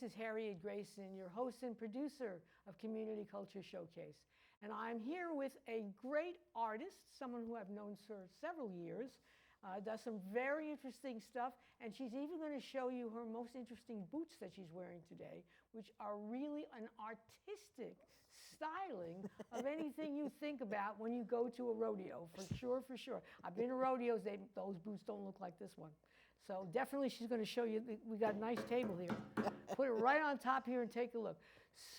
this is Harriet Grayson, your host and producer of Community Culture Showcase. And I'm here with a great artist, someone who I've known for several years, does some very interesting stuff, and she's even going to show you her most interesting boots that she's wearing today, which are really an artistic styling of anything you think about when you go to a rodeo, for sure, for sure. I've been to rodeos, those boots don't look like this one. So definitely she's going to show you, we got a nice table here. Put it right on top here and take a look.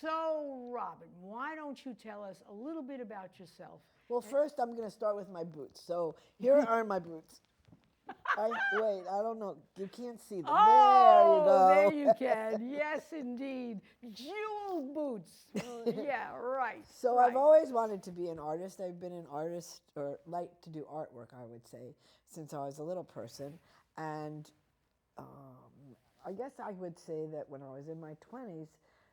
So, Robin, why don't you tell us a little bit about yourself? Well, first I'm going to start with my boots. So here are my boots. Wait, I don't know. You can't see them. Oh, there you can. Yes, indeed. Jewel boots. Yeah, right. So right. I've always wanted to be an artist. I've been an artist, or like to do artwork, I would say, since I was a little person. And I guess I would say that when I was in my 20s,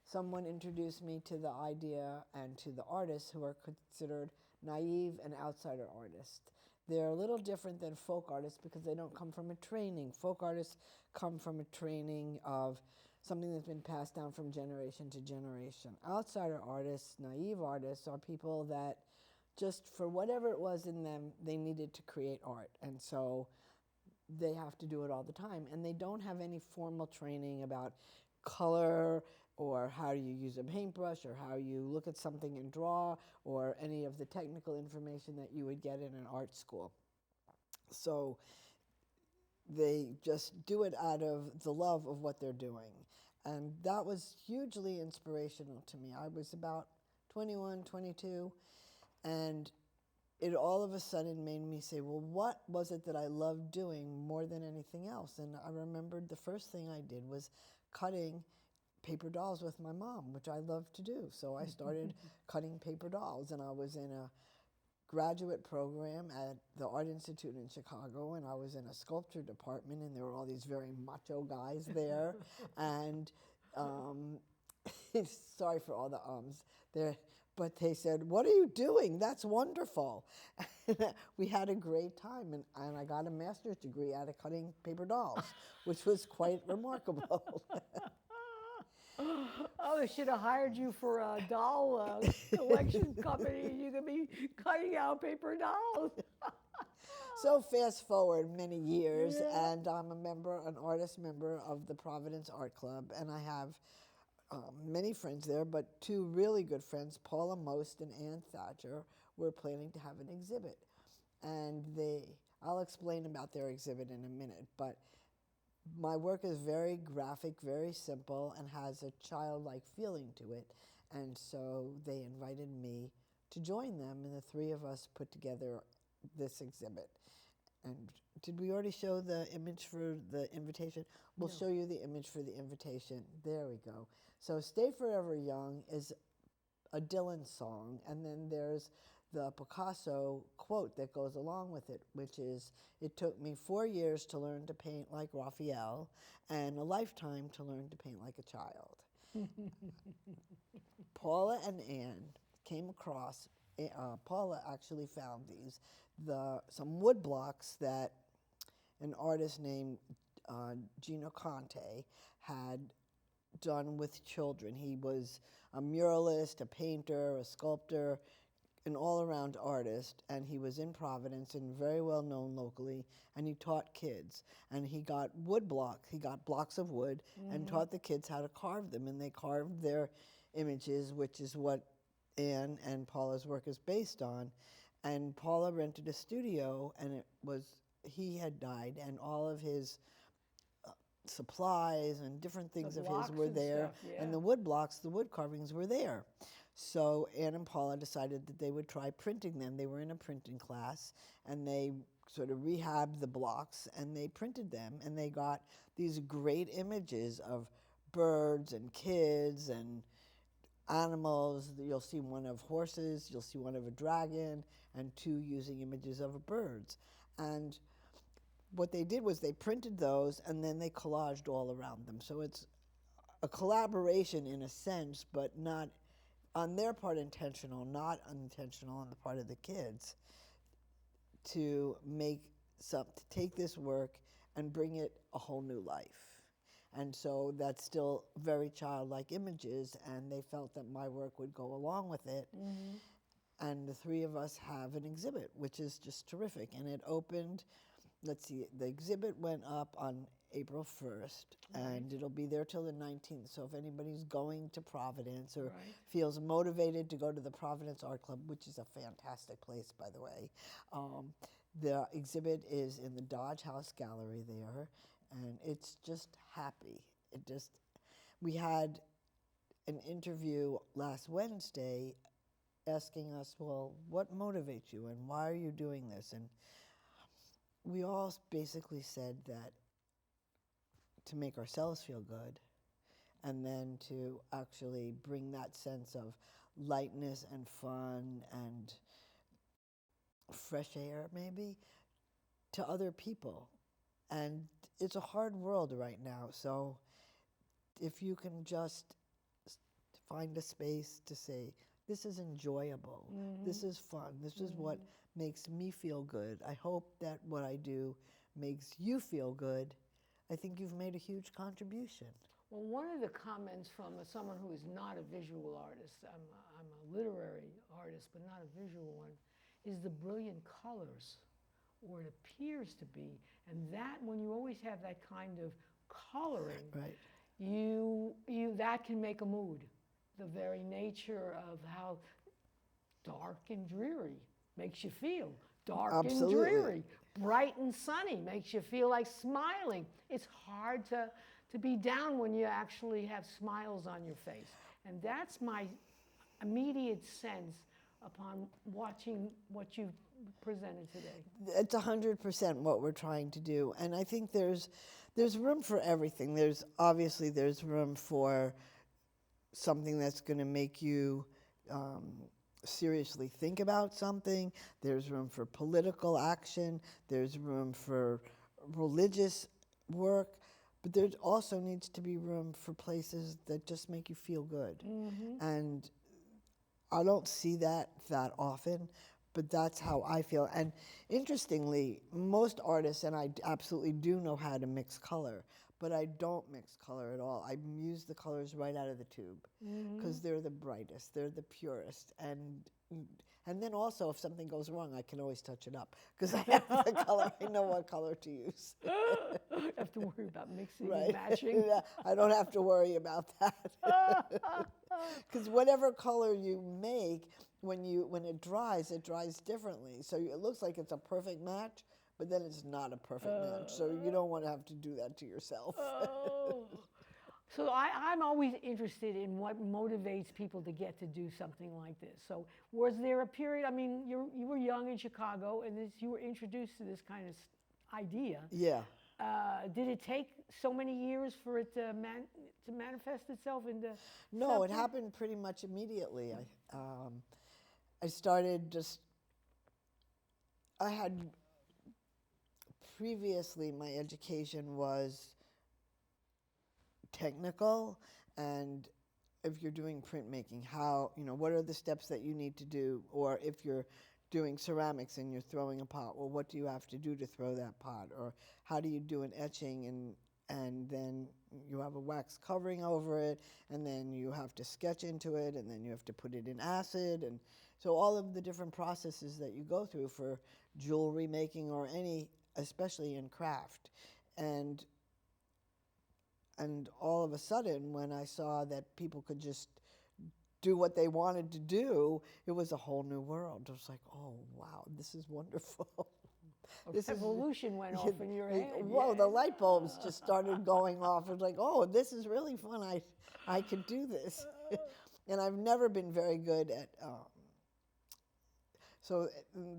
someone introduced me to the idea and to the artists who are considered naive and outsider artists. They're a little different than folk artists because they don't come from a training. Folk artists come from a training of something that's been passed down from generation to generation. Outsider artists, naive artists, are people that just for whatever it was in them, they needed to create art. And so they have to do it all the time. And they don't have any formal training about color or how you use a paintbrush or how you look at something and draw or any of the technical information that you would get in an art school. So they just do it out of the love of what they're doing. And that was hugely inspirational to me. I was about 21, 22, and it all of a sudden made me say, well, what was it that I loved doing more than anything else? And I remembered the first thing I did was cutting paper dolls with my mom, which I loved to do. So I started cutting paper dolls, and I was in a graduate program at the Art Institute in Chicago, and I was in a sculpture department, and there were all these very macho guys there. And sorry for all the ums there, but they said, what are you doing? That's wonderful. We had a great time, and I got a master's degree out of cutting paper dolls, which was quite remarkable. Oh, they should have hired you for a doll collection company. You could be cutting out paper dolls. So fast forward many years, and I'm an artist member of the Providence Art Club, and I have many friends there, but two really good friends, Paula Most and Ann Thatcher, were planning to have an exhibit. And I'll explain about their exhibit in a minute, but my work is very graphic, very simple, and has a childlike feeling to it. And so they invited me to join them, and the three of us put together this exhibit. And did we already show the image for the invitation? We'll show you the image for the invitation. There we go. So Stay Forever Young is a Dylan song, and then there's the Picasso quote that goes along with it, which is, it took me 4 years to learn to paint like Raphael and a lifetime to learn to paint like a child. Paula and Ann came across, Paula actually found some wood blocks that an artist named Gino Conte had done with children. He was a muralist, a painter, a sculptor, an all-around artist, and he was in Providence and very well known locally, and he taught kids. And he got wood blocks, he got blocks of wood, and taught the kids how to carve them, and they carved their images, which is what Ann and Paula's work is based on. And Paula rented a studio, and he had died, and all of his supplies and different things of his were there, and the wood blocks, the wood carvings were there. So Ann and Paula decided that they would try printing them. They were in a printing class, and they sort of rehabbed the blocks, and they printed them, and they got these great images of birds and kids and animals. You'll see one of horses, you'll see one of a dragon, and two using images of birds. And what they did was they printed those, and then they collaged all around them. So it's a collaboration in a sense, but not on their part intentional, not unintentional on the part of the kids, to take this work and bring it a whole new life. And so that's still very childlike images, and they felt that my work would go along with it. And the three of us have an exhibit, which is just terrific. And it opened, let's see, the exhibit went up on April 1st, and it'll be there till the 19th. So if anybody's going to Providence or feels motivated to go to the Providence Art Club, which is a fantastic place, by the way, the exhibit is in the Dodge House Gallery there, and it's just happy. We had an interview last Wednesday asking us, well, what motivates you and why are you doing this? And we all basically said that to make ourselves feel good, and then to actually bring that sense of lightness and fun and fresh air maybe to other people. And it's a hard world right now, so if you can just find a space to say, this is enjoyable, this is fun, this is what makes me feel good, I hope that what I do makes you feel good, I think you've made a huge contribution. Well, one of the comments from someone who is not a visual artist, I'm a literary artist, but not a visual one, is the brilliant colors, or it appears to be. And that, when you always have that kind of coloring, that can make a mood. The very nature of how dark and dreary makes you feel. Dark and dreary. Bright and sunny makes you feel like smiling. It's hard to be down when you actually have smiles on your face. And that's my immediate sense upon watching what you presented today. It's 100% what we're trying to do. And I think there's room for everything. There's room for something that's going to make you seriously think about something. There's room for political action. There's room for religious work. But there also needs to be room for places that just make you feel good. And I don't see that often, but that's how I feel. And interestingly, most artists, and I absolutely do know how to mix color, but I don't mix color at all. I use the colors right out of the tube because they're the brightest, they're the purest. And then also, if something goes wrong, I can always touch it up because I have the color. I know what color to use. You have to worry about mixing and matching. Yeah, I don't have to worry about that. Because whatever color you make, when it dries differently. So it looks like it's a perfect match, but then it's not a perfect match. So you don't want to have to do that to yourself. So I'm always interested in what motivates people to get to do something like this. So was there a period, I mean, you were young in Chicago, and you were introduced to this kind of idea. Yeah. Did it take so many years for it to manifest itself into No, something? it happened pretty much immediately. I started I had previously, my education was technical, and if you're doing printmaking, what are the steps that you need to do? Or if you're doing ceramics and you're throwing a pot, well, what do you have to do to throw that pot? Or how do you do an etching, and then you have a wax covering over it, and then you have to sketch into it, and then you have to put it in acid, and so all of the different processes that you go through for jewelry making or especially in craft. And all of a sudden, when I saw that people could just do what they wanted to do, it was a whole new world. I was like, oh, wow, this is wonderful. This revolution went off in your head. Whoa, the light bulbs just started going off. It was like, oh, this is really fun. I can do this. And I've never been very good at, so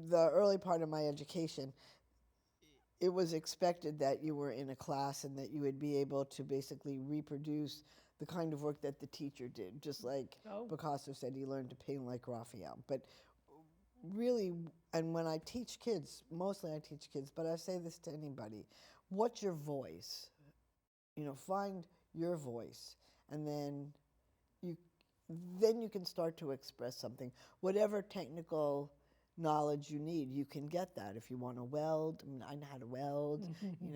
the early part of my education, it was expected that you were in a class and that you would be able to basically reproduce the kind of work that the teacher did, just like Picasso said he learned to paint like Raphael. But really, and when I teach kids, mostly I teach kids, but I say this to anybody, what's your voice? Find your voice, and then you can start to express something. Whatever technical knowledge you need. You can get that if you want to weld. I mean, I know how to weld.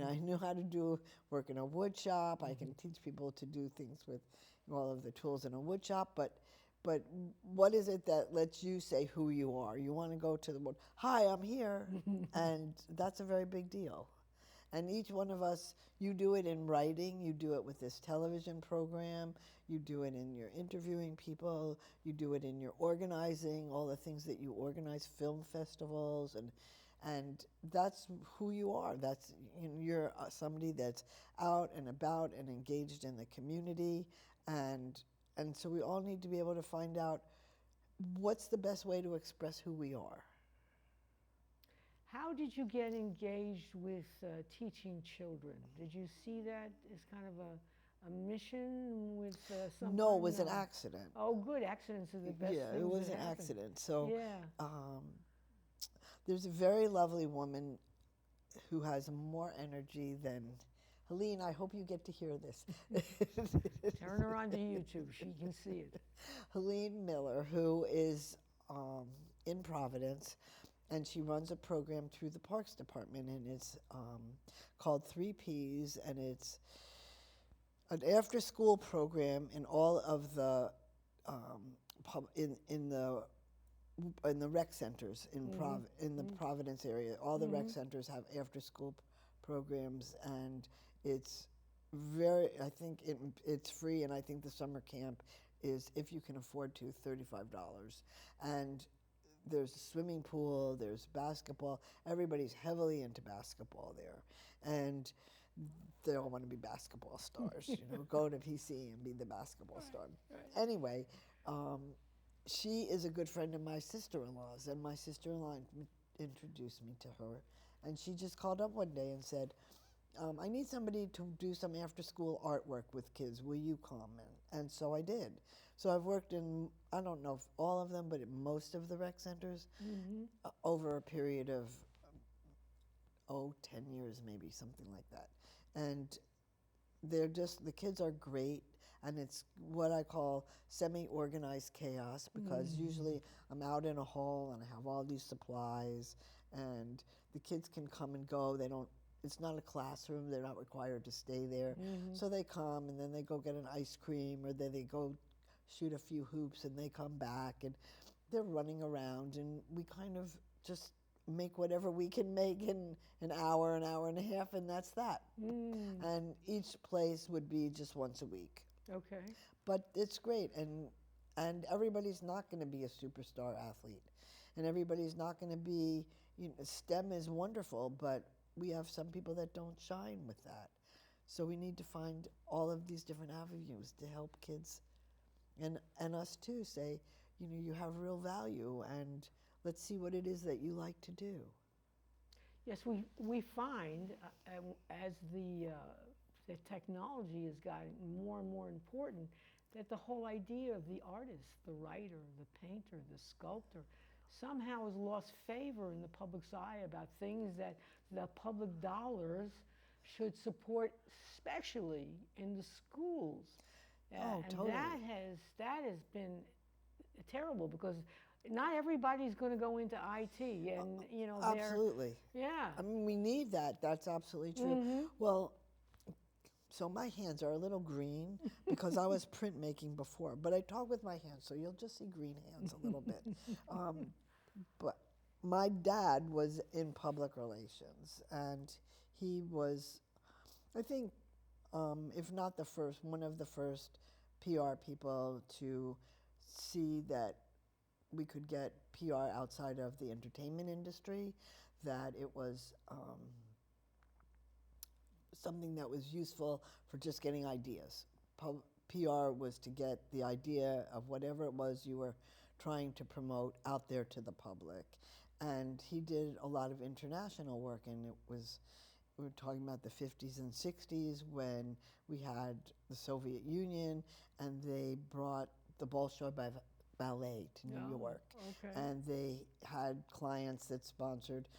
I knew how to work in a wood shop. I can teach people to do things with all of the tools in a wood shop. But what is it that lets you say who you are? You want to go to the world. Hi, I'm here, and that's a very big deal. And each one of us, you do it in writing, you do it with this television program, you do it in your interviewing people, you do it in your organizing, all the things that you organize, film festivals, and that's who you are. That's you're somebody that's out and about and engaged in the community, and so we all need to be able to find out what's the best way to express who we are. How did you get engaged with teaching children? Did you see that as kind of a mission with some? No, it was an accident. Oh, good. Accidents are the best things Yeah, it was that an happen. accident. So Yeah. there's a very lovely woman who has more energy than Helene. I hope you get to hear this. Turn her on to YouTube. She can see it. Helene Miller, who is in Providence, and she runs a program through the Parks Department, and it's called 3Ps, and it's an after-school program in all of the in the rec centers in the Providence area. All the rec centers have after-school programs, and it's very. I think it's free, and I think the summer camp is, if you can afford to, $35, and there's a swimming pool, there's basketball. Everybody's heavily into basketball there, and they all want to be basketball stars. Go to PC and be the basketball star. Right. Anyway, she is a good friend of my sister-in-law's, and my sister-in-law introduced me to her, and she just called up one day and said, I need somebody to do some after-school artwork with kids. Will you come? And so I did. So I've worked in, I don't know if all of them, but in most of the rec centers over a period of, 10 years maybe, something like that. And they're just, the kids are great, and it's what I call semi-organized chaos, because usually I'm out in a hall and I have all these supplies, and the kids can come and go. They don't, it's not a classroom. They're not required to stay there. So they come, and then they go get an ice cream, or then they go shoot a few hoops, and they come back, and they're running around, and we kind of just make whatever we can make in an hour and a half, and that's that. And each place would be just once a week. Okay. But it's great, and everybody's not going to be a superstar athlete, and everybody's not going to be, STEM is wonderful, but we have some people that don't shine with that. So we need to find all of these different avenues to help kids and us too say, you have real value, and let's see what it is that you like to do. Yes, we find as the technology has gotten more and more important, that the whole idea of the artist, the writer, the painter, the sculptor, somehow has lost favor in the public's eye about things that the public dollars should support, especially in the schools. And totally. That has been terrible, because not everybody's going to go into IT, and absolutely. Yeah. I mean, we need that. That's absolutely true. Well, so my hands are a little green because I was printmaking before, but I talk with my hands, so you'll just see green hands a little bit. But my dad was in public relations, and he was, I think, if not the first, one of the first PR people to see that we could get PR outside of the entertainment industry, that it was something that was useful for just getting ideas. PR was to get the idea of whatever it was you were trying to promote out there to the public. And he did a lot of international work, and we were talking about the 50s and 60s when we had the Soviet Union, and they brought the Bolshoi Ballet to New York. Okay. And they had clients that sponsored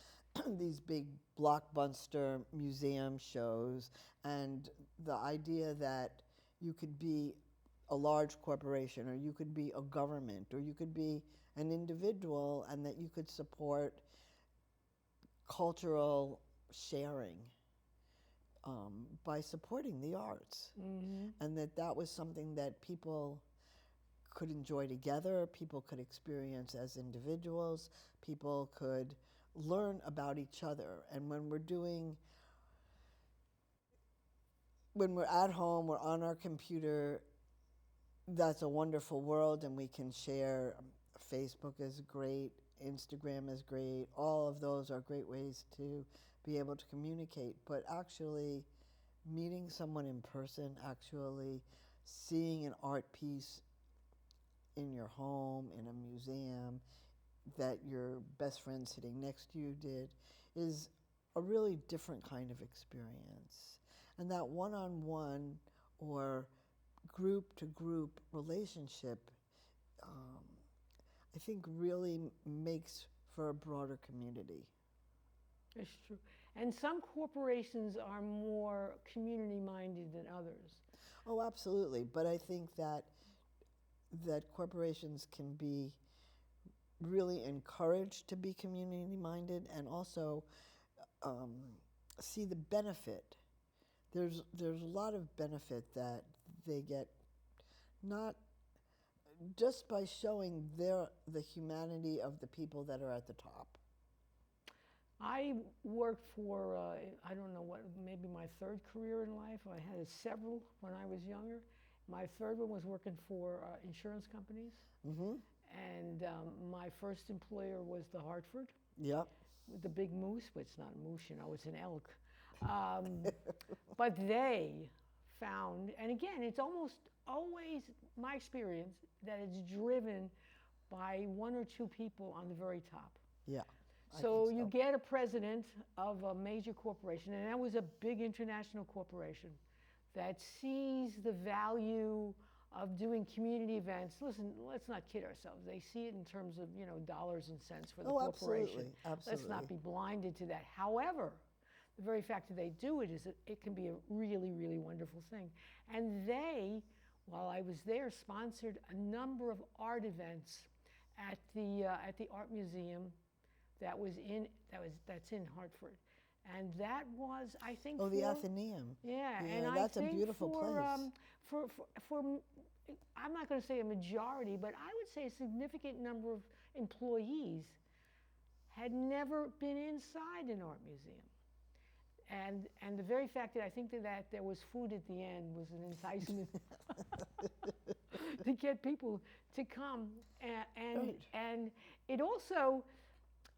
these big blockbuster museum shows, and the idea that you could be a large corporation, or you could be a government, or you could be an individual, and that you could support cultural sharing by supporting the arts. And that was something that people could enjoy together, people could experience as individuals, people could learn about each other. And when we're at home, we're on our computer, that's a wonderful world, and we can share. Facebook is great, Instagram is great, all of those are great ways to be able to communicate. But actually meeting someone in person, actually seeing an art piece in your home, in a museum, that your best friend sitting next to you did, is a really different kind of experience. And that one-on-one or group-to-group relationship, I think really makes for a broader community. It's true. And some corporations are more community-minded than others. Oh, absolutely. But I think that corporations can be really encouraged to be community-minded, and also see the benefit. There's a lot of benefit that they get, not just by showing the humanity of the people that are at the top. I worked for, I don't know what, maybe my third career in life. I had several when I was younger. My third one was working for insurance companies. And my first employer was the Hartford. Yep. The big moose, but it's not a moose, it's an elk. But they found, and again, it's almost always my experience that it's driven by one or two people on the very top. Yeah. So you get a president of a major corporation, and that was a big international corporation that sees the value of doing community events. Listen, let's not kid ourselves. They see it in terms of, dollars and cents for the corporation. Absolutely. Let's not be blinded to that. However, the very fact that they do it is that it can be a really, really wonderful thing. And they, while I was there, sponsored a number of art events at the art museum that's in Hartford. And that was, I think, the Athenaeum. Yeah, and that's a beautiful place. For I'm not going to say a majority, but I would say a significant number of employees had never been inside an art museum. And the very fact that I think that there was food at the end was an enticement to get people to come. And it also,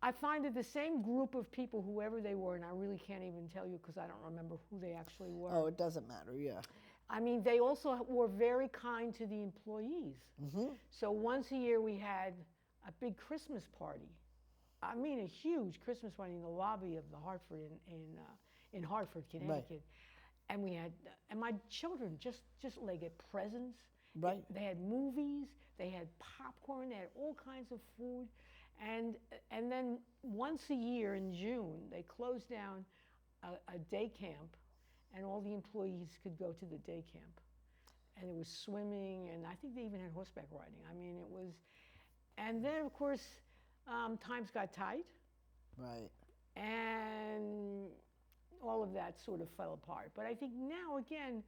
I find that the same group of people, whoever they were, and I really can't even tell you because I don't remember who they actually were. Oh, it doesn't matter, yeah. I mean, they also were very kind to the employees. So once a year we had a big Christmas party. I mean, a huge Christmas party in the lobby of the Hartford in Hartford, Connecticut. Right. And we had, and my children just they get presents. Right. They had movies. They had popcorn. They had all kinds of food. And then once a year in June, they closed down a day camp, and all the employees could go to the day camp. And it was swimming, and I think they even had horseback riding. I mean, it was, and then of course, times got tight. Right. And all of that sort of fell apart. But I think now, again,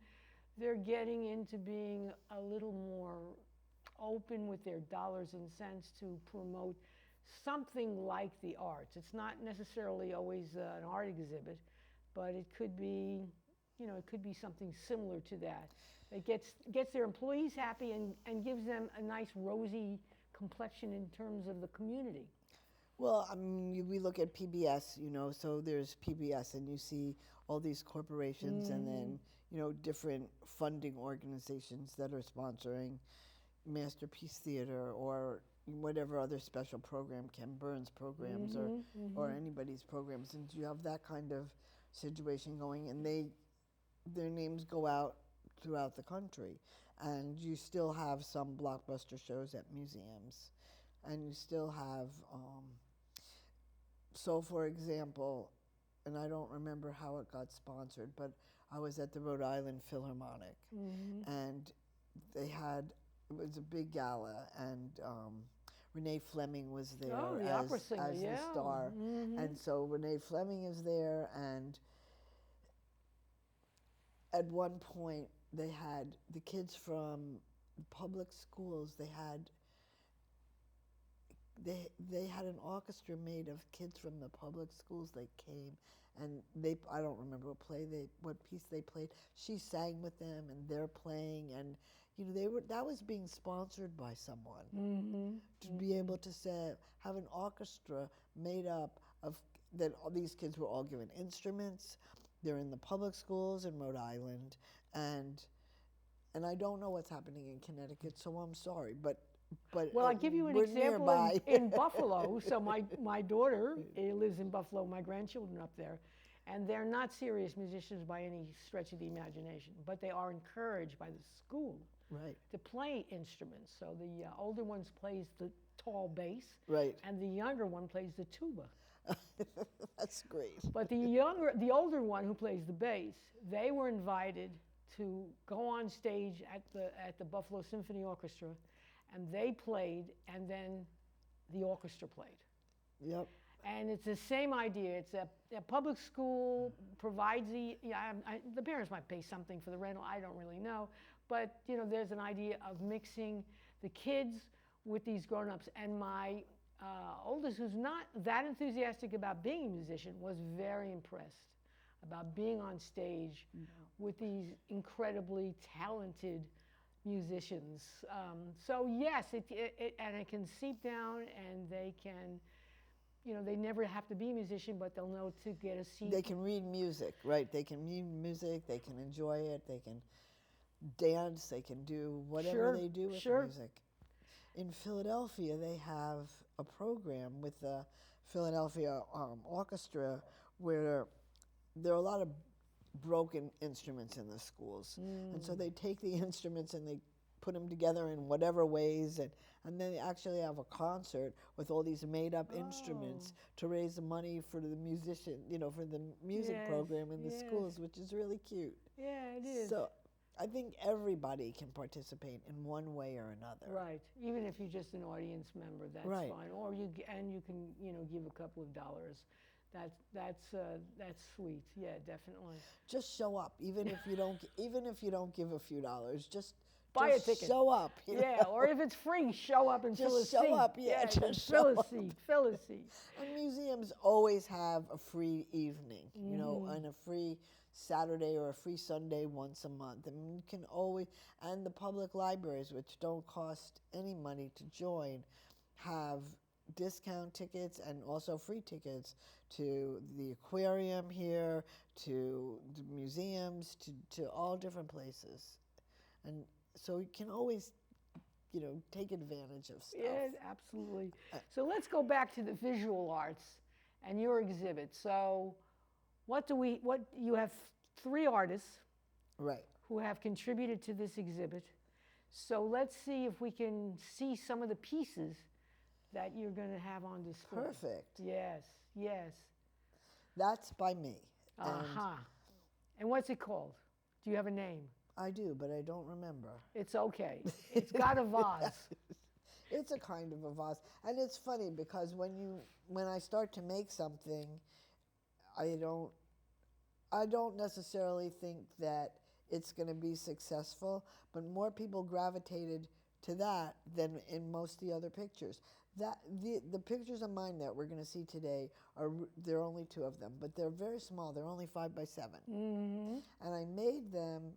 they're getting into being a little more open with their dollars and cents to promote something like the arts. It's not necessarily always an art exhibit, but it could be, it could be something similar to that. It gets their employees happy and gives them a nice rosy complexion in terms of the community. Well, I mean, we look at PBS, so there's PBS, and you see all these corporations and then, different funding organizations that are sponsoring Masterpiece Theater or whatever other special program, Ken Burns programs or anybody's programs. And you have that kind of situation going, and their names go out throughout the country. And you still have some blockbuster shows at museums. And you still have, so for example, and I don't remember how it got sponsored, but I was at the Rhode Island Philharmonic. And it was a big gala, and Renee Fleming was there Oh, the opera singer, as yeah. the star. And so Renee Fleming is there, and at one point they had the kids from public schools. They had an orchestra made of kids from the public schools. They came, and I don't remember what piece they played. She sang with them, and they're playing, and that was being sponsored by someone to be able to have an orchestra made up of that. All these kids were all given instruments. They're in the public schools in Rhode Island, and I don't know what's happening in Connecticut, so I'm sorry, but well, I'll give you an example in Buffalo. So my daughter lives in Buffalo, my grandchildren up there, and they're not serious musicians by any stretch of the imagination, but they are encouraged by the school to play instruments. So the older one plays the tall bass, and the younger one plays the tuba. That's great. But the older one who plays the bass, they were invited to go on stage at the Buffalo Symphony Orchestra, and they played, and then the orchestra played. Yep. And it's the same idea. It's a public school provides the parents might pay something for the rental. I don't really know, but there's an idea of mixing the kids with these grown-ups. And my oldest, who's not that enthusiastic about being a musician, was very impressed about being on stage with these incredibly talented musicians. So yes, it can seep down, and they can, they never have to be a musician, but they'll know to get a seat. They can read music, right? They can read music, they can enjoy it, they can dance, they can do whatever they do with the music. In Philadelphia, they have a program with the Philadelphia Orchestra where there are a lot of broken instruments in the schools. And so they take the instruments and they put them together in whatever ways, and then they actually have a concert with all these made-up instruments to raise the money for the musician, for the music program in the schools, which is really cute. Yeah, it is. So I think everybody can participate in one way or another. Right. Even if you're just an audience member, that's fine. Or you can give a couple of dollars. That's sweet. Yeah, definitely. Just show up, even if you don't give a few dollars. Just buy a ticket. Show up. Yeah, or if it's free, show up and fill a seat. Just show up. Yeah, just fill a seat. Fill a seat. And museums always have a free evening, and a free Saturday or a free Sunday once a month. I mean, you can always, and the public libraries, which don't cost any money to join, have discount tickets and also free tickets to the aquarium here, to the museums, to all different places. And so you can always, take advantage of stuff. Yeah, absolutely. So let's go back to the visual arts and your exhibit. So you have 3 artists who have contributed to this exhibit. So let's see if we can see some of the pieces that you're going to have on display. Perfect. Yes, yes. That's by me. And what's it called? Do you have a name? I do, but I don't remember. It's okay. It's got a vase. It's a kind of a vase. And it's funny because when I start to make something, I don't necessarily think that it's going to be successful, but more people gravitated to that than in most of the other pictures. The pictures of mine that we're going to see today there are only 2 of them, but they're very small. They're only 5 by 7, and I made them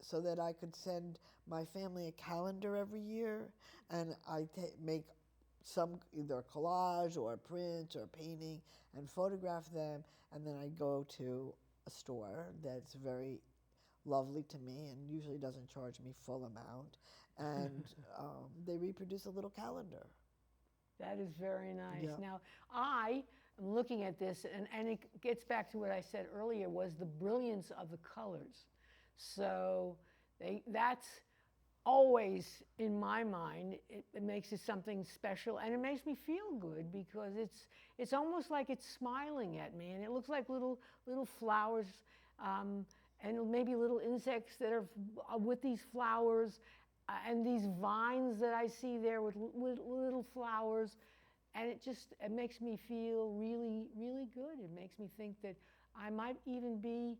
so that I could send my family a calendar every year, and I make some either a collage or a print or a painting and photograph them, and then I go to a store that's very lovely to me and usually doesn't charge me full amount, and they reproduce a little calendar. That is very nice. Yeah. Now, I am looking at this, and it gets back to what I said earlier, was the brilliance of the colors. So that's always, in my mind, it makes it something special, and it makes me feel good because it's almost like it's smiling at me, and it looks like little flowers, and maybe little insects that are with these flowers, and these vines that I see there with little flowers, and it makes me feel really, really good. It makes me think that I might even be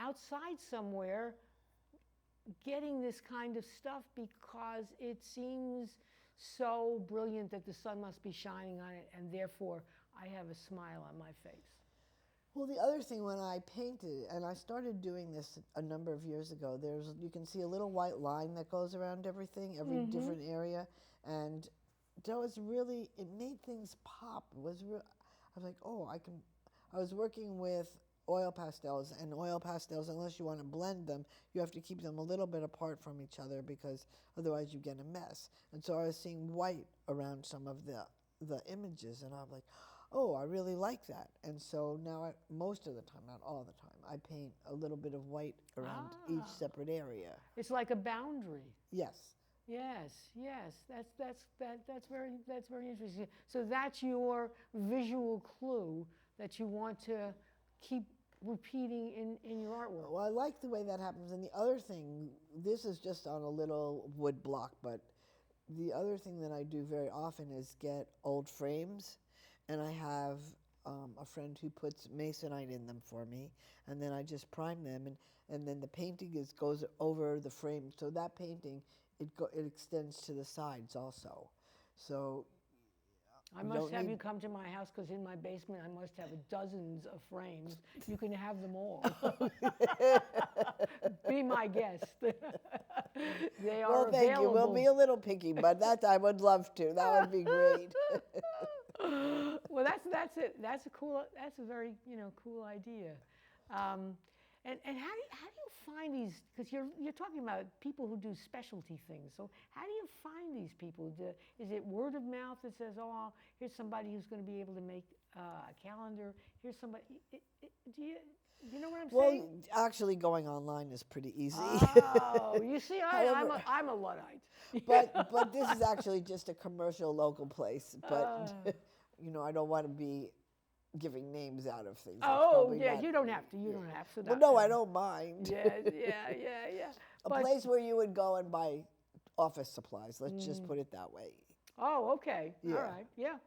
outside somewhere getting this kind of stuff because it seems so brilliant that the sun must be shining on it, and therefore I have a smile on my face. Well, the other thing when I painted, and I started doing this a number of years ago, you can see a little white line that goes around everything, every different area, and that was really, it made things pop. It was I was like, oh, I was working with oil pastels, and oil pastels, unless you want to blend them, you have to keep them a little bit apart from each other because otherwise you get a mess. And so I was seeing white around some of the images, and I'm like, oh, I really like that. And so now, most of the time, not all the time, I paint a little bit of white around each separate area. It's like a boundary. Yes. Yes, yes, that's very interesting. So that's your visual clue that you want to keep repeating in your artwork. Well, I like the way that happens. And the other thing, this is just on a little wood block, but the other thing that I do very often is get old frames, and I have a friend who puts masonite in them for me, and then I just prime them, and then the painting goes over the frame. So that painting, it extends to the sides also. So I must have you come to my house because in my basement I must have dozens of frames. You can have them all. Be my guest. They are well, thank available. you. We'll be a little picky, but that I would love to. That would be great. Well, that's it. That's a very cool idea. And how do you find these? Because you're talking about people who do specialty things. So how do you find these people? Is it word of mouth that says, "Oh, here's somebody who's going to be able to make a calendar"? Here's somebody. Do you know what I'm saying? Well, actually, going online is pretty easy. Oh, you see, I'm a Luddite. but this is actually just a commercial local place. But I don't want to be giving names out of things. Oh, yeah, you don't have to. You don't have to. Well, no, I don't mind. Yeah. A place where you would go and buy office supplies. Let's just put it that way. Oh, okay. Yeah. All right. Yeah,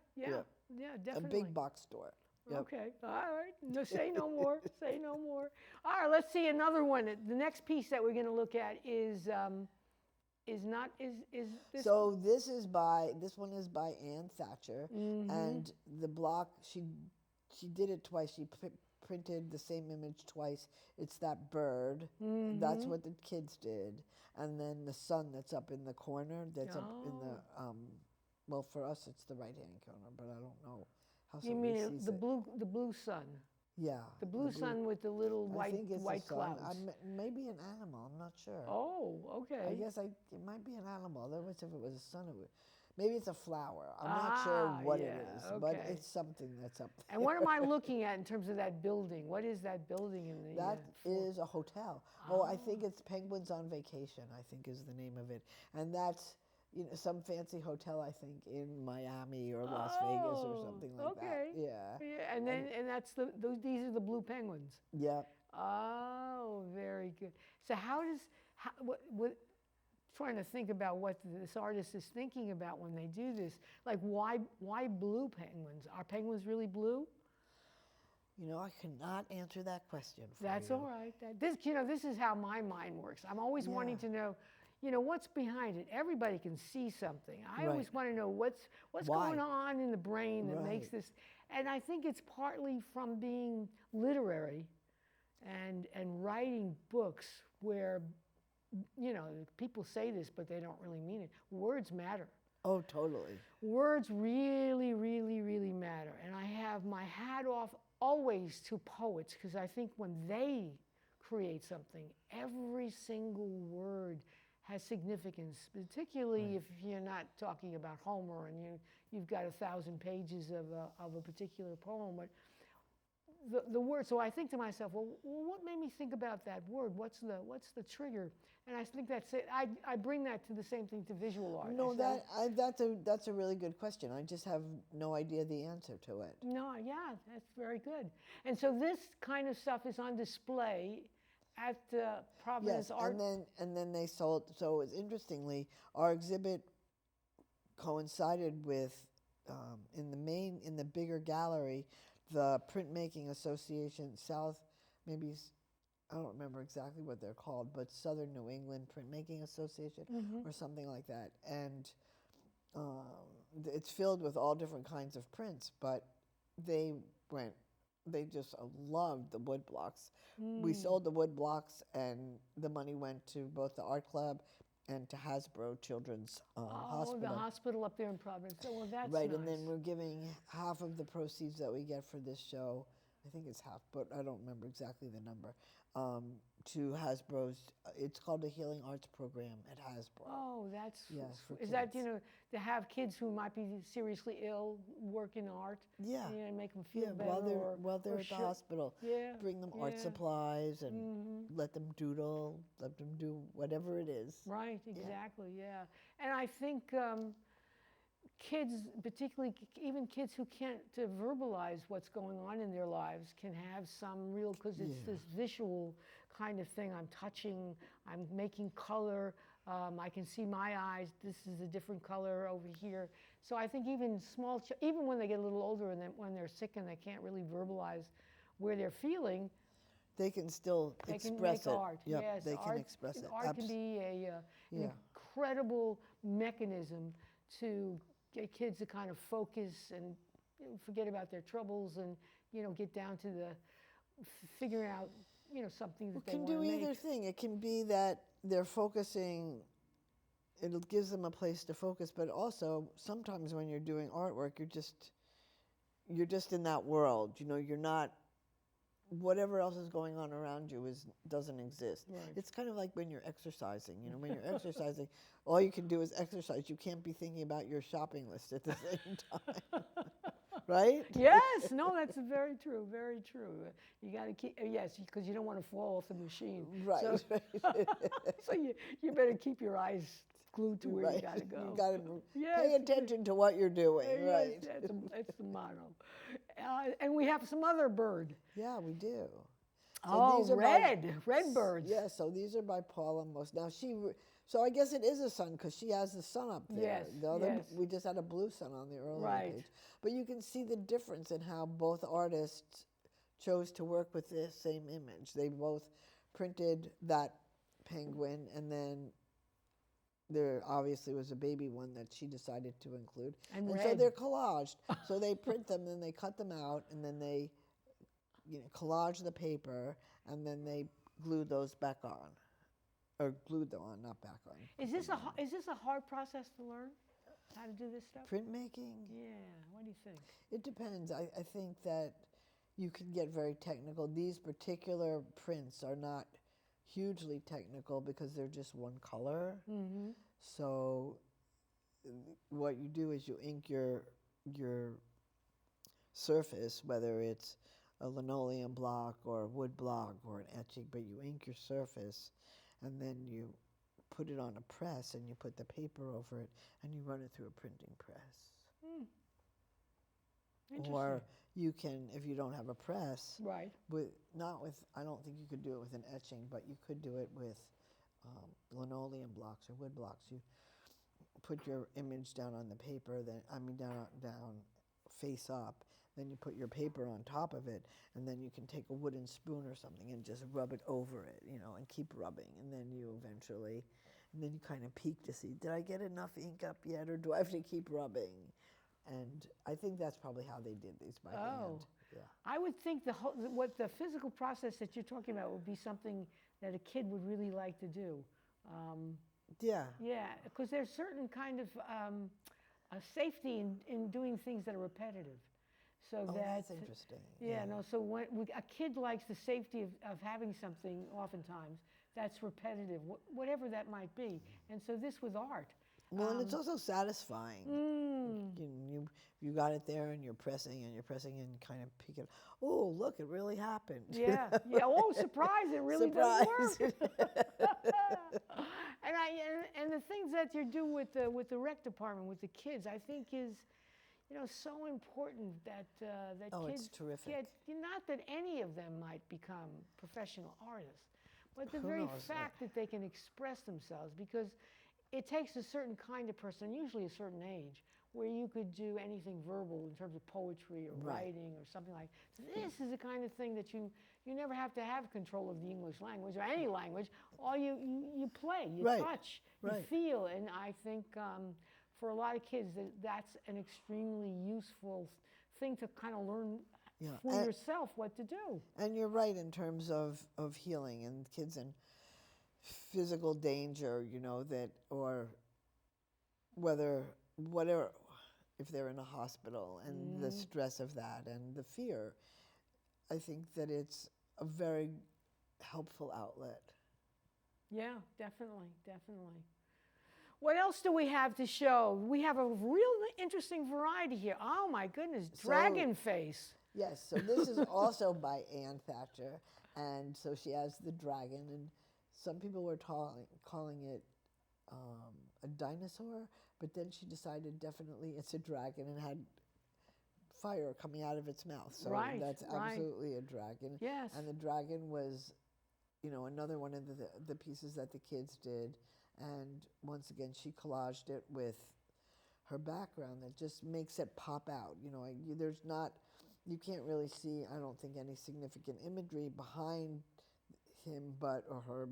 definitely. A big box store. Yep. Okay. All right. No, say no more. Say no more. All right. Let's see another one. The next piece that we're going to look at is this. So this one is by Anne Thatcher, and the block she did it twice. She printed the same image twice. It's that bird. That's what the kids did, and then the sun that's up in the corner. That's up in the well, for us it's the right-hand corner, but I don't know how somebody sees it. The blue sun? Yeah. The blue sun with the little white clouds. Maybe an animal. I'm not sure. Oh, okay. I guess it might be an animal. Otherwise, if it was a sun, maybe it's a flower. I'm not sure what it is, but it's something that's up there. And what am I looking at in terms of that building? What is that building in the? That is a hotel. Oh, I think it's Penguins on Vacation, I think is the name of it. And that's some fancy hotel, I think, in Miami or Las Vegas or something like that. Yeah. And these are the blue penguins. Yep. Oh, very good. So what trying to think about what this artist is thinking about when they do this. Like, why blue penguins? Are penguins really blue? I cannot answer that question for That's you. all right. This is how my mind works. I'm always wanting to know, what's behind it. Everybody can see something. I always want to know what's going on in the brain that makes this. And I think it's partly from being literary and writing books where, people say this, but they don't really mean it. Words matter. Oh, totally. Words really, really, really matter. And I have my hat off always to poets, because I think when they create something, every single word has significance, particularly if you're not talking about Homer and you've got 1,000 pages of a particular poem. But the word, so I think to myself, well, what made me think about that word? What's the trigger? And I think that's it. I bring that to the same thing to visual art. No, that's a really good question. I just have no idea the answer to it. No, yeah, that's very good. And so this kind of stuff is on display at Providence Yes, Art. and then they sold. So it was interestingly, our exhibit coincided with in the bigger gallery, the Printmaking Association South, maybe I don't remember exactly what they're called, but Southern New England Printmaking Association or something like that, and it's filled with all different kinds of prints. But they went, they just loved the wood blocks. We sold the wood blocks, and the money went to both the art club and to Hasbro Children's Hospital. The hospital up there in Providence. Oh, well, that's Right, nice. and then we're giving half of the proceeds that we get for this show, I think it's half, but I don't remember exactly the number, to Hasbro's, it's called the Healing Arts Program at Hasbro. Oh, that's, Yes, for is that, kids. to have kids who might be seriously ill work in art? Yeah. And make them feel better. While they're at the hospital, Yeah. bring them art supplies and let them doodle, let them do whatever it is. Right, exactly, yeah. And I think kids, particularly even kids who can't verbalize what's going on in their lives, can have some real, because it's this visual kind of thing. I'm touching, I'm making color, I can see my eyes, this is a different color over here. So I think even even when they get a little older and then when they're sick and they can't really verbalize where they're feeling, they can still express it. Art. Yep, Yes, they can express it. Art can be an incredible mechanism to get kids to kind of focus and forget about their troubles and get down to the figuring out something that they want to make. It can do either thing. It can be that they're focusing. It gives them a place to focus, but also sometimes when you're doing artwork, you're just in that world. You're not. Whatever else is going on around you doesn't exist. Right. It's kind of like when you're exercising. When you're exercising, all you can do is exercise. You can't be thinking about your shopping list at the same time. Right? Yes, no, that's very true, very true. You got to keep, yes, because you don't want to fall off the machine. Right. So, so you better keep your eyes glued to where you got to go. You got to pay attention to what you're doing, right? Yes, that's the motto. And we have some other bird. Yeah, we do. So red birds. Yeah, so these are by Paula Most. Now so I guess it is a sun because she has the sun up there. Yes, we just had a blue sun on the earlier right. page. But you can see the difference in how both artists chose to work with the same image. They both printed that penguin, and then there obviously was a baby one that she decided to include. And so they're collaged. So they print them, then they cut them out, and then they collage the paper, and then they glue those back on. Or glued them on, not back on. Is this a hard process to learn? How to do this stuff? Printmaking? Yeah, what do you think? It depends. I think that you can get very technical. These particular prints are not hugely technical because they're just one color. Mm-hmm. So what you do is you ink your surface, whether it's a linoleum block or a wood block or an etching, but you ink your surface, and then you put it on a press and you put the paper over it and you run it through a printing press. Interesting. Or you can, if you don't have a press, right? I don't think you could do it with an etching, but you could do it with linoleum blocks or wood blocks. You put your image down on the paper, down face up. Then you put your paper on top of it, and then you can take a wooden spoon or something and just rub it over it, and keep rubbing. And then you kind of peek to see, did I get enough ink up yet, or do I have to keep rubbing? And I think that's probably how they did these by hand. Yeah. I would think what the physical process that you're talking about would be something that a kid would really like to do. Yeah. Yeah, because there's certain kind of a safety in doing things that are repetitive. So that's interesting. Yeah, no. So when a kid likes the safety of having something, oftentimes that's repetitive, whatever that might be. And so this with art. Well, and it's also satisfying. You got it there, and you're pressing and kind of peek it. Oh, look, it really happened. Yeah. Oh, surprise! It really does work. And the things that you do with the rec department with the kids, I think is, so important that kids it's terrific. get. Not that any of them might become professional artists, but the Who very knows? fact that they can express themselves, because it takes a certain kind of person, usually a certain age, where you could do anything verbal in terms of poetry or Right. writing or something like this is the kind of thing that you never have to have control of the English language or any language. All you play, you Right. touch, Right. you feel, and I think for a lot of kids that's an extremely useful thing to kind of learn Yeah. for yourself what to do. And you're right in terms of healing and kids in physical danger, you know, that, or whatever, if they're in a hospital and the stress of that and the fear, I think that it's a very helpful outlet. Yeah, definitely, definitely. What else do we have to show? We have a real interesting variety here. Oh my goodness, dragon face. Yes, so this is also by Anne Thatcher, and so she has the dragon, and some people were calling it a dinosaur, but then she decided definitely it's a dragon and had fire coming out of its mouth. So Right, that's right. absolutely a dragon. Yes. And the dragon was, you know, another one of the pieces that the kids did. And once again, she collaged it with her background that just makes it pop out. You know, you can't really see, I don't think, any significant imagery behind him or her,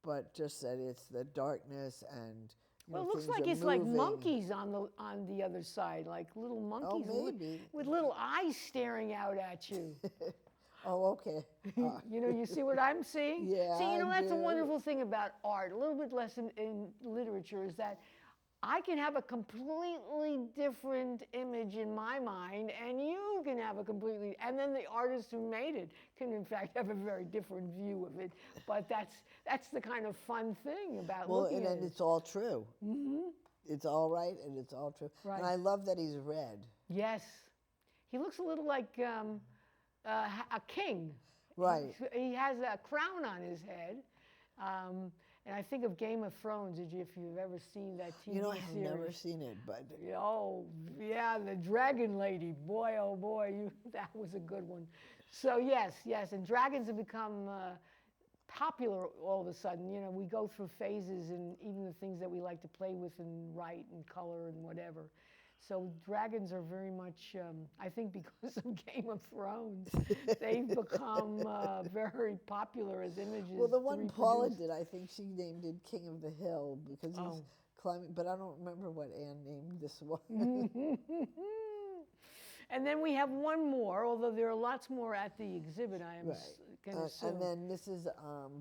but just that it's the darkness and, you Well, know, it looks things like are it's like moving. monkeys on the other side, like little monkeys maybe. with little eyes staring out at you. Oh, okay. You know, you see what I'm seeing? Yeah, See, you know, I that's a do. wonderful thing about art, a little bit less in literature, is that I can have a completely different image in my mind, and you can have and then the artist who made it can, in fact, have a very different view of it. But that's the kind of fun thing about looking at And it. it's all true. Mm-hmm. It's all right, and it's all true. Right. And I love that he's red. Yes. He looks a little like a king. Right. He has a crown on his head. And I think of Game of Thrones, if you've ever seen that TV series. You know, I have never seen it, but... Oh, yeah, the Dragon Lady. Boy, oh boy, that was a good one. So yes, and dragons have become popular all of a sudden. You know, we go through phases in even the things that we like to play with and write and color and whatever. So dragons are very much, I think because of Game of Thrones, they've become very popular as images. Well, the one Paula did, I think she named it King of the Hill because he's climbing, but I don't remember what Anne named this one. And then we have one more, although there are lots more at the exhibit, I am can assume. And then this is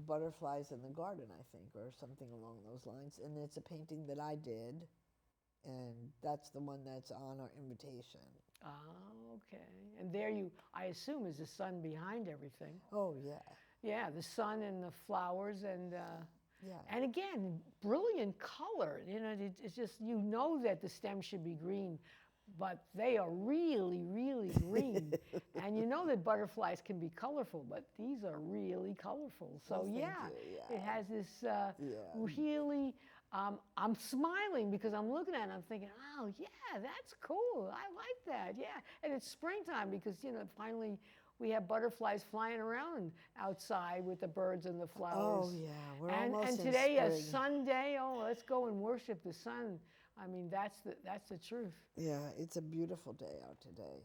Butterflies in the Garden, I think, or something along those lines. And it's a painting that I did. And that's the one that's on our invitation. Oh, okay. And there I assume, is the sun behind everything. Oh, yeah. Yeah, the sun and the flowers and yeah. And again, brilliant color. You know, it's just, you know that the stem should be green, but they are really, really green. And you know that butterflies can be colorful, but these are really colorful. So Thank yeah, you. it has this really. I'm smiling because I'm looking at it and I'm thinking, oh, yeah, that's cool. I like that, yeah. And it's springtime because, you know, finally we have butterflies flying around outside with the birds and the flowers. Oh, yeah, we're almost and in today, spring. a Sunday, let's go and worship the sun. I mean, that's the truth. Yeah, it's a beautiful day out today.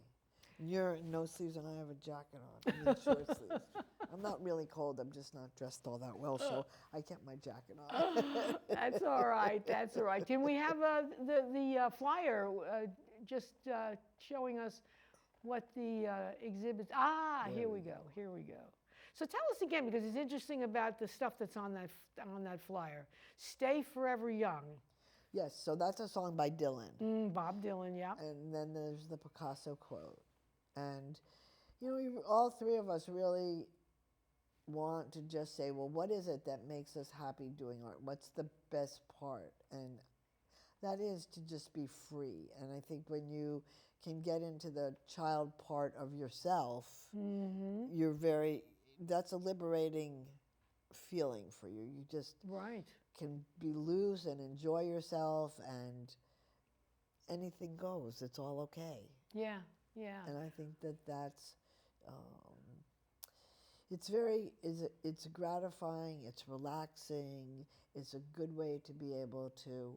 You're in no sleeves and I have a jacket on. I'm in short sleeves. I'm not really cold. I'm just not dressed all that well, so I kept my jacket on. That's all right. That's all right. Can we have the flyer just showing us what the exhibits? Here we go. Here we go. So tell us again, because it's interesting about the stuff that's on that flyer. Stay Forever Young. Yes, so that's a song by Dylan. Bob Dylan, yeah. And then there's the Picasso quote. And, you know, all three of us really want to just say, well, what is it that makes us happy doing art? What's the best part? And that is to just be free. And I think when you can get into the child part of yourself, that's a liberating feeling for you. You just can be loose and enjoy yourself, and anything goes. It's all okay. Yeah, yeah. And I think that's it's gratifying, it's relaxing, it's a good way to be able to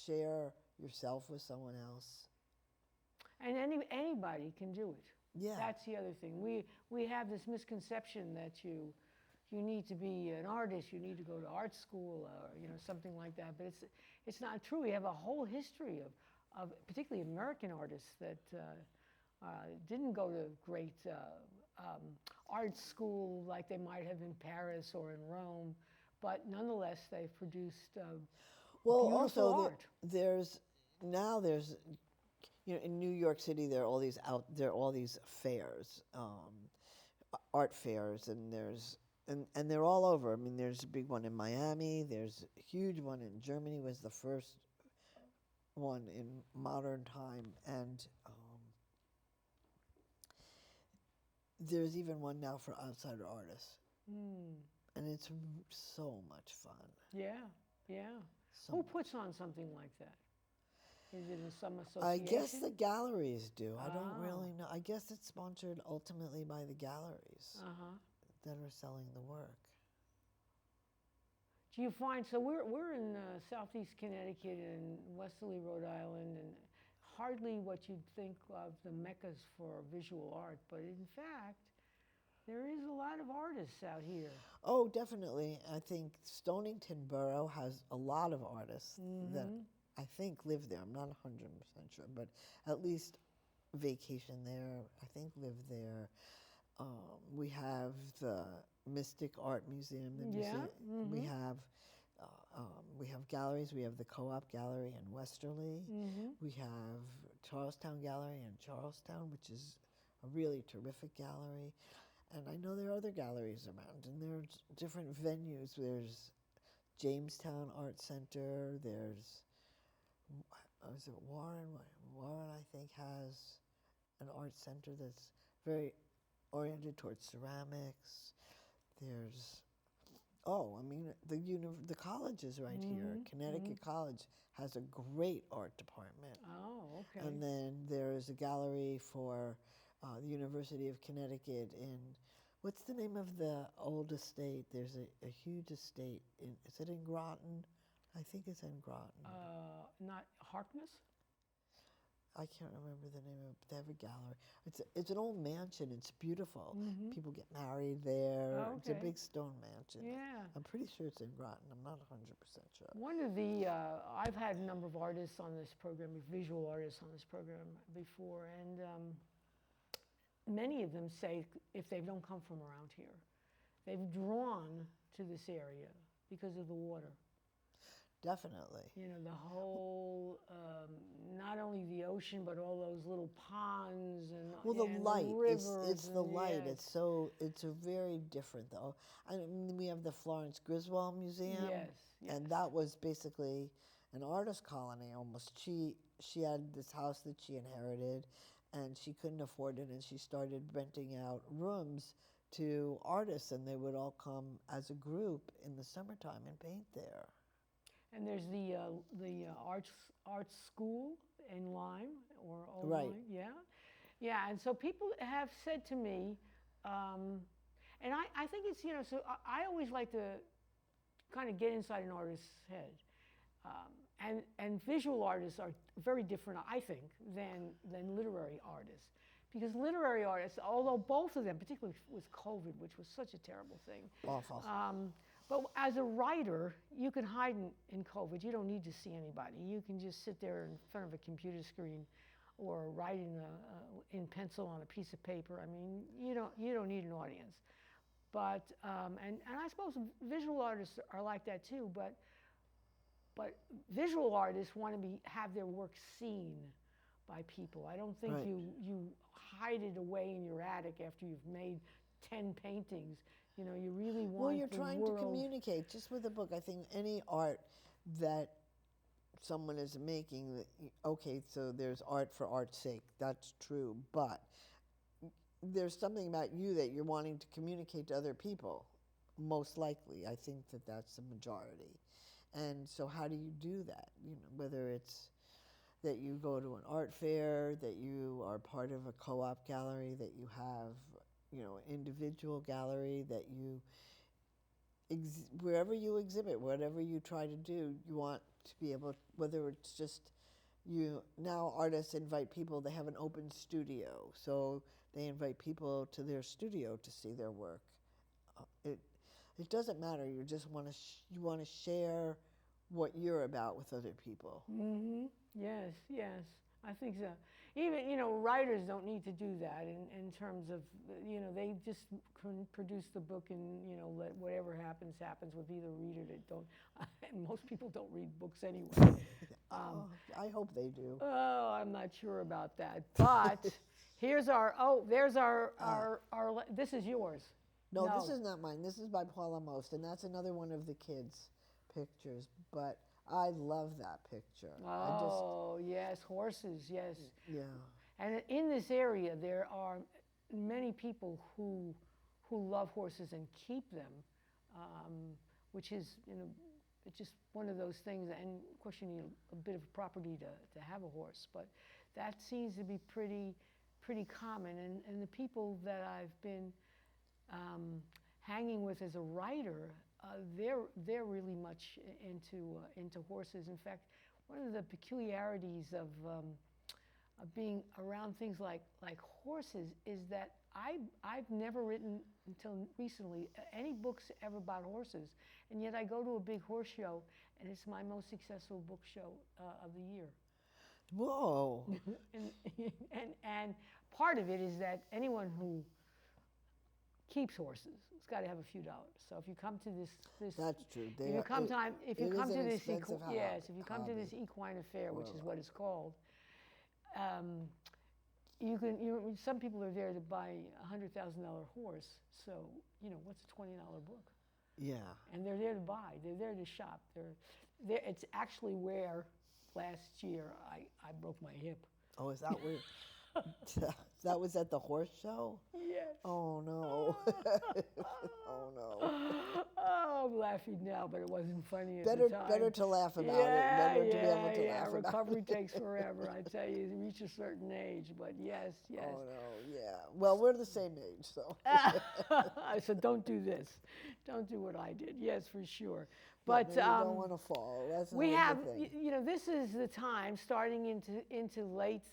share yourself with someone else. And anybody can do it. Yeah. That's the other thing. We have this misconception that you need to be an artist, you need to go to art school, or something like that. But it's not true. We have a whole history of particularly American artists that didn't go to great art school like they might have in Paris or in Rome, but nonetheless they've produced Well, beautiful also art. there's in New York City there are all these fairs, art fairs, and they're all over. I mean, there's a big one in Miami. There's a huge one in Germany. Was the first one in modern time, and there's even one now for outsider artists, and it's so much fun. Yeah, yeah. So Who puts on something like that? Is it in some I association? guess the galleries do. I don't Oh. really know. I guess it's sponsored ultimately by the galleries Uh-huh. that are selling the work. Do you find, so we're in southeast Connecticut and westerly Rhode Island, and hardly what you'd think of the meccas for visual art, but in fact, there is a lot of artists out here. Oh, definitely. I think Stonington Borough has a lot of artists that I think live there. I'm not 100% sure, but at least vacation there, I think live there. We have the Mystic Art Museum. We have galleries. We have the Co-op Gallery in Westerly. We have Charlestown Gallery in Charlestown, which is a really terrific gallery. And I know there are other galleries around, and there's different venues. There's Jamestown Art Center. There's, is it Warren? Warren, I think, has an art center that's very oriented towards ceramics. There's, the college is right here. Connecticut College has a great art department. Oh, okay. And then there's a gallery for the University of Connecticut in, what's the name of the old estate? There's a huge estate. Is it in Groton? I think it's in Groton. Not Harkness? I can't remember the name of it, but they have a gallery. It's an old mansion. It's beautiful. People get married there. Oh, It's a okay. big stone mansion. Yeah. I'm pretty sure it's in Groton. I'm not 100% sure. One of the, I've had a number of artists on this program, visual artists on this program before, and many of them say if they don't come from around here, they've drawn to this area because of the water. Definitely. The whole, not only the ocean, but all those little ponds and Well, and the light. the rivers. It's the light. Yes. It's a very different though. I mean, we have the Florence Griswold Museum. Yes, And that was basically an artist colony almost. She had this house that she inherited, and she couldn't afford it, and she started renting out rooms to artists, and they would all come as a group in the summertime and paint there. And there's the arts school in Lyme or Old Right. Lyme, yeah, yeah. And so people have said to me, and I think it's so I always like to kind of get inside an artist's head, and visual artists are very different, I think, than literary artists, because literary artists, although both of them, particularly with COVID, which was such a terrible thing, Awful. but as a writer, you can hide in COVID. You don't need to see anybody. You can just sit there in front of a computer screen or write in pencil on a piece of paper. I mean, you don't need an audience. But, and I suppose visual artists are like that too, but visual artists want to have their work seen by people. I don't think Right. you hide it away in your attic after you've made 10 paintings. You really want Well, you're the trying world. to communicate just with a book. I think any art that someone is making, okay, so there's art for art's sake. That's true, but there's something about you that you're wanting to communicate to other people. Most likely, I think that's the majority. And so, how do you do that? Whether it's that you go to an art fair, that you are part of a co-op gallery, that you have, individual gallery that you, wherever you exhibit, whatever you try to do, you want to be able, whether it's just now artists invite people, they have an open studio, so they invite people to their studio to see their work. It doesn't matter. You just want to you want to share what you're about with other people. Mm-hmm. Yes, yes, I think so. Even, writers don't need to do that in terms of, they just can produce the book and, let whatever happens with either reader that don't. Most people don't read books anyway. I hope they do. Oh, I'm not sure about that. But here's there's our this is yours. No, this is not mine. This is by Paula Most, and that's another one of the kids' pictures. But I love that picture. Oh, yes, horses, yes. Yeah. And in this area, there are many people who love horses and keep them, which is, it's just one of those things. And of course, you need a bit of property to have a horse, but that seems to be pretty common. And the people that I've been hanging with as a writer, they're really much into horses. In fact, one of the peculiarities of being around things like horses is that I've never written until recently any books ever about horses, and yet I go to a big horse show, and it's my most successful book show of the year. Whoa! and part of it is that anyone who keeps horses, it's got to have a few dollars. So if you come to this that's true. If you come to this equine affair, which is Well, what it's called, you can. Some people are there to buy a $100,000 horse. So what's a $20 book? Yeah. And they're there to buy. They're there to shop. They're it's actually where last year I broke my hip. Oh, is that weird? That was at the horse show? Yes. Oh, no. Oh, no. Oh, I'm laughing now, but it wasn't funny at Better, the time. better to laugh about it. Better to be able to laugh about Recovery it. takes forever, I tell you. You reach a certain age, but yes. Oh, no, yeah. Well, we're the same age, so. So don't do this. Don't do what I did. Yes, for sure. But But you don't want to fall. That's we another have, thing. this is the time starting into late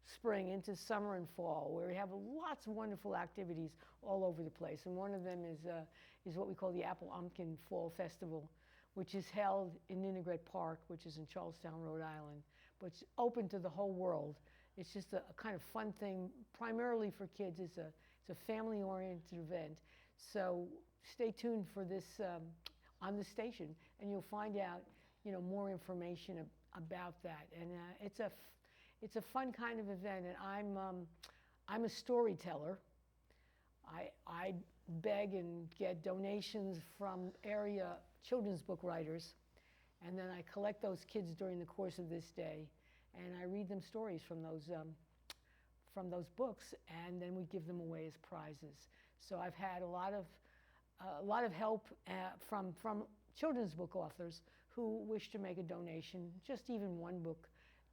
spring, into summer and fall, where we have lots of wonderful activities all over the place. And one of them is what we call the Apple Umpkin Fall Festival, which is held in Ninigret Park, which is in Charlestown, Rhode Island, but it's open to the whole world. It's just a kind of fun thing, primarily for kids. It's a family-oriented event. So stay tuned for this on the station, and you'll find out, more information about that. And it's a fun kind of event, and I'm a storyteller. I beg and get donations from area children's book writers, and then I collect those kids during the course of this day, and I read them stories from those books, and then we give them away as prizes. So I've had a lot of help from children's book authors who wish to make a donation, just even one book,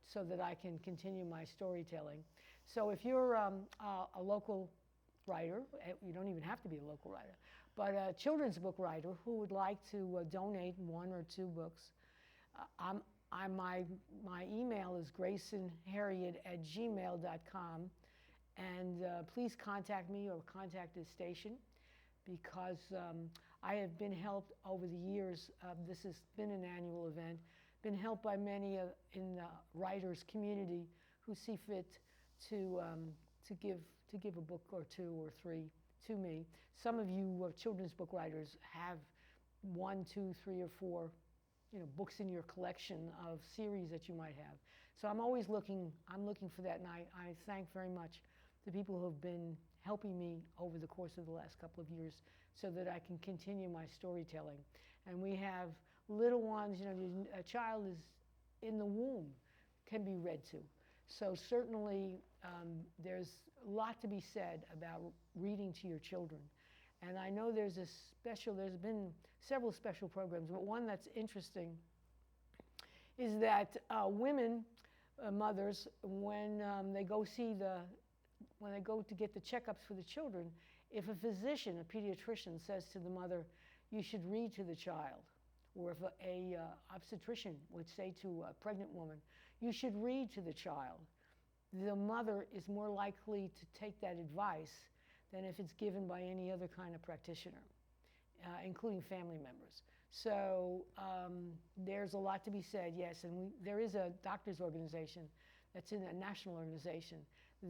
so that I can continue my storytelling. So if you're a local writer, you don't even have to be a local writer, but a children's book writer who would like to donate one or two books, my email is graysonharriet@gmail.com, and please contact me or contact the station, because I have been helped over the years. This has been an annual event, been helped by many in the writers community who see fit to give a book or two or three to me. Some of you children's book writers have 1, 2, 3, or 4 books in your collection of series that you might have. So I'm always looking for that, and I thank very much the people who have been helping me over the course of the last couple of years so that I can continue my storytelling. And we have little ones, a child is in the womb, can be read to. So certainly there's a lot to be said about reading to your children. And I know there's been several special programs, but one that's interesting is that women, mothers, when they go to get the checkups for the children, If a physician, a pediatrician, says to the mother, you should read to the child, or if a obstetrician would say to a pregnant woman, you should read to the child, the mother is more likely to take that advice than if it's given by any other kind of practitioner, including family members. So there's a lot to be said, yes, and there is a doctors organization that's in a national organization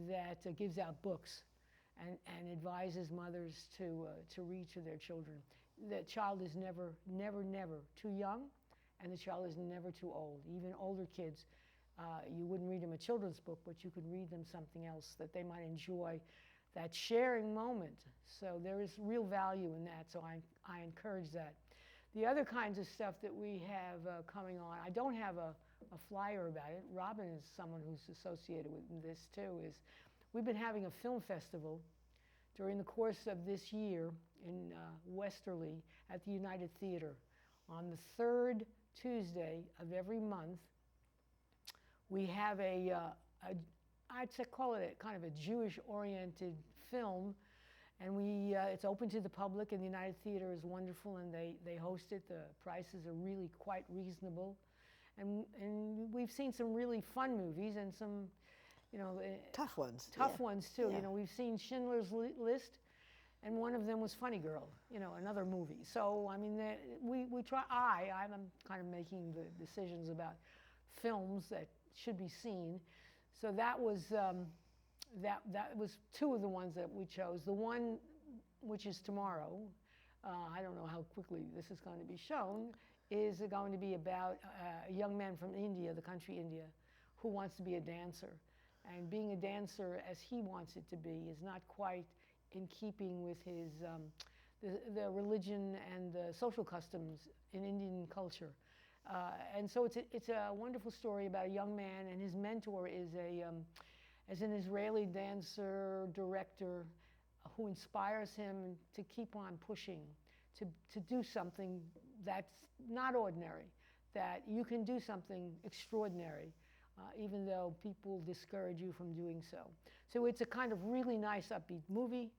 that gives out books and advises mothers to read to their children. The child is never, never, never too young, and the child is never too old. Even older kids, you wouldn't read them a children's book, but you could read them something else that they might enjoy, that sharing moment. So there is real value in that, so I encourage that. The other kinds of stuff that we have coming on, I don't have a flyer about it. Robin is someone who's associated with this too, is we've been having a film festival during the course of this year in Westerly at the United Theater. On the third Tuesday of every month, we have I'd call it a kind of a Jewish-oriented film, and it's open to the public, and the United Theater is wonderful, and they host it. The prices are really quite reasonable, and we've seen some really fun movies and some, tough ones. Tough ones too. Yeah. We've seen Schindler's List, and one of them was Funny Girl, another movie. So I mean, we try. I'm kind of making the decisions about films that should be seen. So that was that was two of the ones that we chose. The one which is tomorrow, I don't know how quickly this is going to be shown, is going to be about a young man from India, the country India, who wants to be a dancer. And being a dancer as he wants it to be is not quite in keeping with his the religion and the social customs in Indian culture. And so it's a wonderful story about a young man, and his mentor is an Israeli dancer director who inspires him to keep on pushing, to do something that's not ordinary, that you can do something extraordinary, even though people discourage you from doing so. So it's a kind of really nice upbeat movie,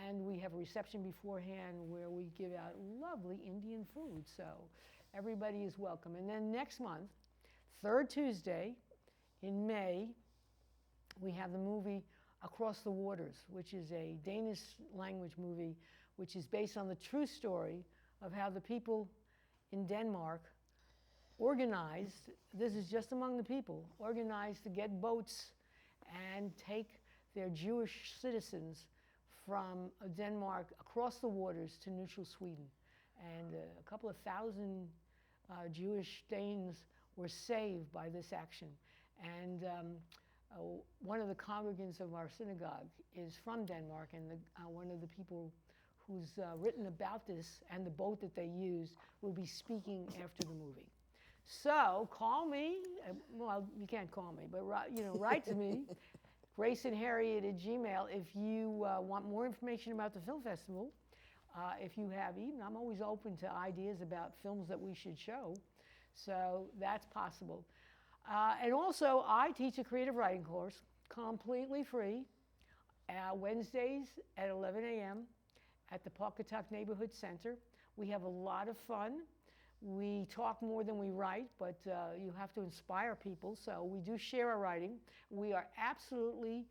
and we have a reception beforehand where we give out lovely Indian food. So everybody is welcome. And then next month, third Tuesday in May, we have the movie Across the Waters, which is a Danish language movie, which is based on the true story of how the people in Denmark organized, this is just among the people, organized to get boats and take their Jewish citizens from Denmark across the waters to neutral Sweden. And a couple of thousand Jewish Danes were saved by this action. And one of the congregants of our synagogue is from Denmark, and one of the people who's written about this and the boat that they used will be speaking after the movie. So call me. Well, you can't call me, but write to me, Grayson Harriet at Gmail, if you want more information about the film festival. If you have I'm always open to ideas about films that we should show. So that's possible. And also, I teach a creative writing course, completely free, Wednesdays at 11 a.m. at the Pawcatuck Neighborhood Center. We have a lot of fun. We talk more than we write, but you have to inspire people, so we do share our writing. We are absolutely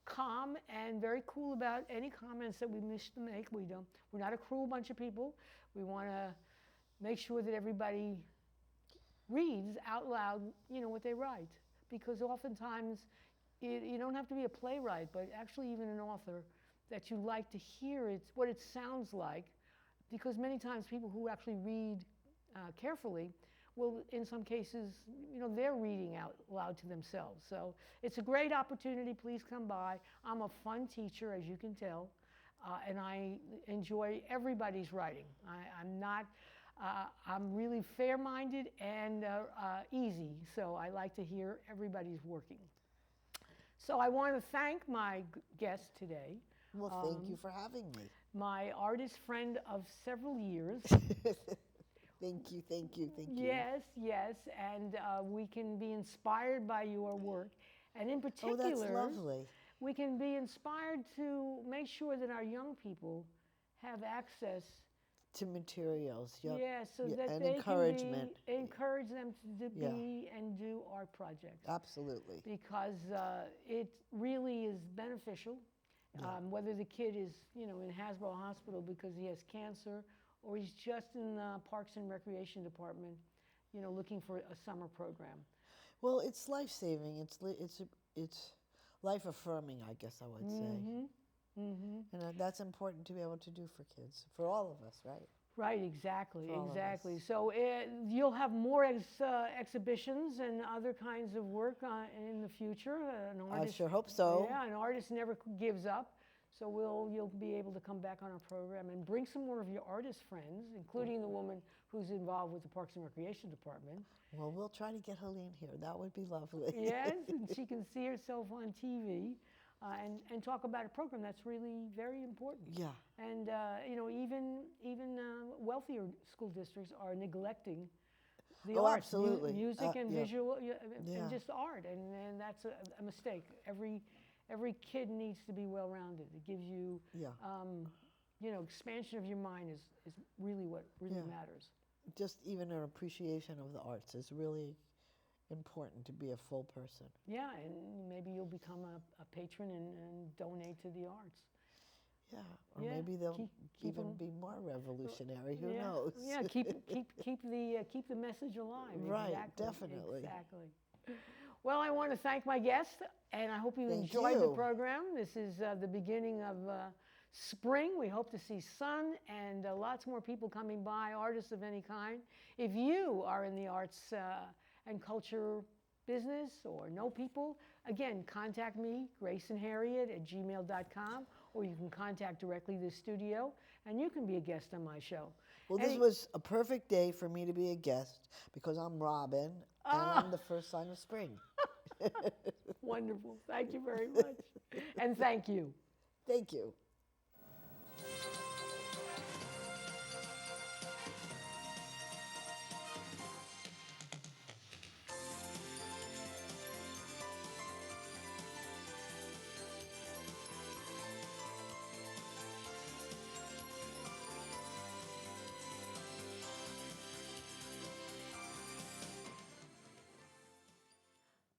calm and very cool about any comments that we wish to make. We're not a cruel bunch of people. We want to make sure that everybody reads out loud, what they write, because oftentimes you don't have to be a playwright, but actually even an author, that you like to hear what it sounds like, because many times people who actually read carefully will, in some cases, they're reading out loud to themselves. So it's a great opportunity. Please come by. I'm a fun teacher, as you can tell, and I enjoy everybody's writing. I'm really fair-minded and easy, so I like to hear everybody's working. So I want to thank my guest today. Well, thank you for having me. My artist friend of several years. Thank you. Yes, and we can be inspired by your work. And in particular, oh, that's lovely. we can be inspired to make sure that our young people have access. To materials, yep. Yeah, so Yeah, that and they encouragement. can encourage them to Yeah. be and do art projects. Absolutely. Because it really is beneficial, Yeah. whether the kid is, in Hasbro Hospital because he has cancer, or he's just in the Parks and Recreation Department, looking for a summer program. Well, it's life-saving. It's life-affirming, I guess I would say. And that's important to be able to do for kids, for all of us, right? Right, exactly, For all of exactly. us. So you'll have more exhibitions and other kinds of work in the future. An I artist, sure hope so. Yeah, an artist never gives up. So you'll be able to come back on our program and bring some more of your artist friends, including the woman who's involved with the Parks and Recreation Department. Well, we'll try to get Helene here. That would be lovely. Yes, and she can see herself on TV and talk about a program that's really very important. Yeah. And even wealthier school districts are neglecting the Oh, arts, absolutely. music and Yeah. visual, Yeah. and just art, and that's a mistake. Every kid needs to be well-rounded. It gives you, Yeah. expansion of your mind is really what really Yeah. matters. Just even an appreciation of the arts is really important to be a full person. Yeah, and maybe you'll become a patron and donate to the arts. Yeah. Or Yeah, maybe they'll keep even 'em- be more revolutionary. Who Yeah, knows? Yeah, keep the message alive. Right, Exactly, definitely. Exactly. Well, I want to thank my guest, and I hope you Thank enjoyed the you. program. This is the beginning of spring. We hope to see sun and lots more people coming by, artists of any kind. If you are in the arts and culture business or know people, again, contact me, GraysonHarriet@gmail.com, or you can contact directly the studio, and you can be a guest on my show. Well, this was a perfect day for me to be a guest because I'm Robin and I'm the first sign of spring. Wonderful. Thank you very much. And thank you. Thank you.